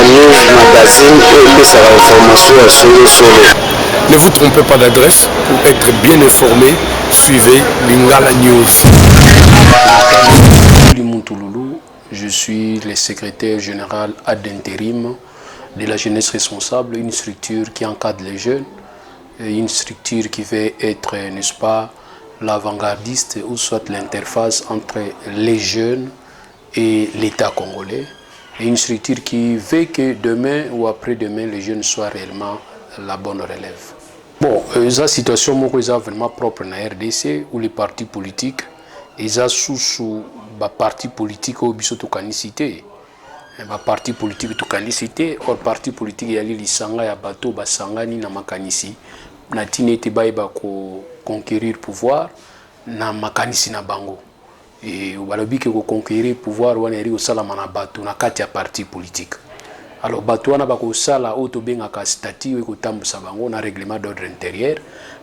news magazine et ça va information à solo. Ne vous trompez pas d'adresse pour être bien informé. Suivez Lingala News. Je suis le secrétaire général ad intérim de la jeunesse responsable, une structure qui encadre les jeunes, une structure qui veut être, n'est-ce pas, l'avant-gardiste ou soit l'interface entre les jeunes et l'État congolais, et une structure qui veut que demain ou après-demain, les jeunes soient réellement la bonne relève. Bon, la situation est vraiment propre dans la RDC, où les partis politiques, ils sont sous les partis politiques ou biso tokanicité. Les partis politiques tokanicité, or parti politique il y a l'isanga ya bateau basangani na makanisi, na tinete baïba ko conquérir pouvoir, na makanisi na bango. Et au balobi que conquérir pouvoir wana eri osala na bateau na kati ya parti politique. Alors bateau wana bako sala auto benga ka statut e ko tambusa bango na règlement d'ordre intérieur,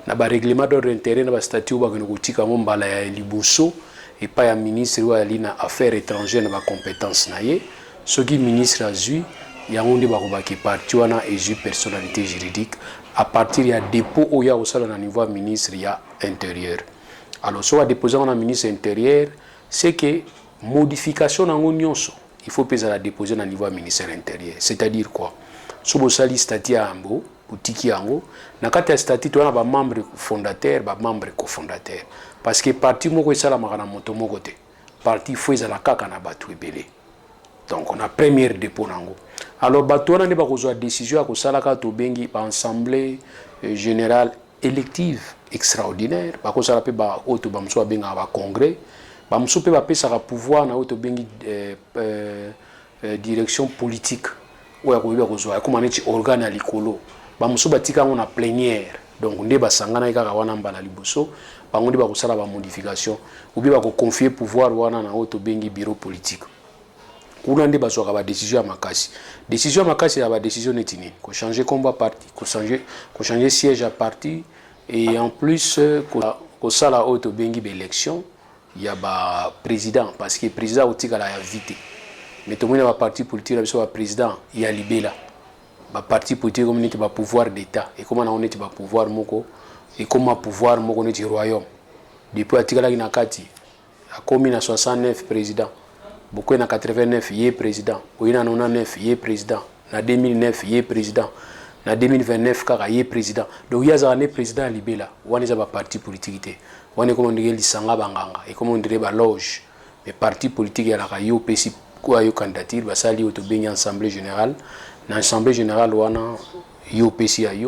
na ba règlement d'ordre intérieur na ba statut ba ko tika mbala ya liboso et pas ya ministre wa lina affaires étrangères na ba compétence na ye. Ce qui ministre a eu, il y a un débat qui parti wana et personnalité juridique à partir du dépôt où il y a au niveau ministre il y a intérieur. Alors soit déposer un ministre intérieur, c'est que modification dans l'union, il faut peser la déposer au niveau ministère intérieur. C'est-à-dire quoi? Si vous avez statut à Ambo, boutique Ango, na kati statut tu as ba membre fondateur, ba membre cofondateur. Parce que parti moko esala makana moto moko te. Parti faut ezala kaka na batu ebele. Donc on a premier dépôt nango. Alors bato wana ne ba kozwa décision ko sala ka to bengi ba assemblée générale élective extraordinaire, ba ko sala pe ba auto ba mso benga ba congrès, ba mso pe ba pesa ka pouvoir na auto bengi direction politique. Oya ko ba kozwa ko maneti organe à likolo. Ba mso batika on a plénière. Donc nde ba sangana kaka wana mbala liboso, bango nde ba ko sala ba modification ou bien ba ko confier pouvoir wana na auto bengi bureau politique. On a des décisions à Makassi. Décision à Makassi, il y a des décisions netines. Qu'on change combat parti, qu'on change siège à parti, et en plus, qu'on ça la haute bengi d'élection, il y a un président, parce que le président a la vite. Mais tout le monde a un parti politique, il y a un président, il y a libéla. Un parti politique, comme on est un pouvoir d'État, et comment on est un pouvoir moko, et comment pouvoir moko on est un royaume. Depuis Atikala Inakati, a commis à 69 présidents. Beaucoup en 89, il est président. En 99, il est président. En 2009, il est président. En 2029, il est président. Donc il y a un président à Libéla. Il y a un parti politique. Il y a un loge. Mais parti politique, il y a un candidature. Il y a une assemblée générale. Dans l'assemblée générale, il y a un PCI.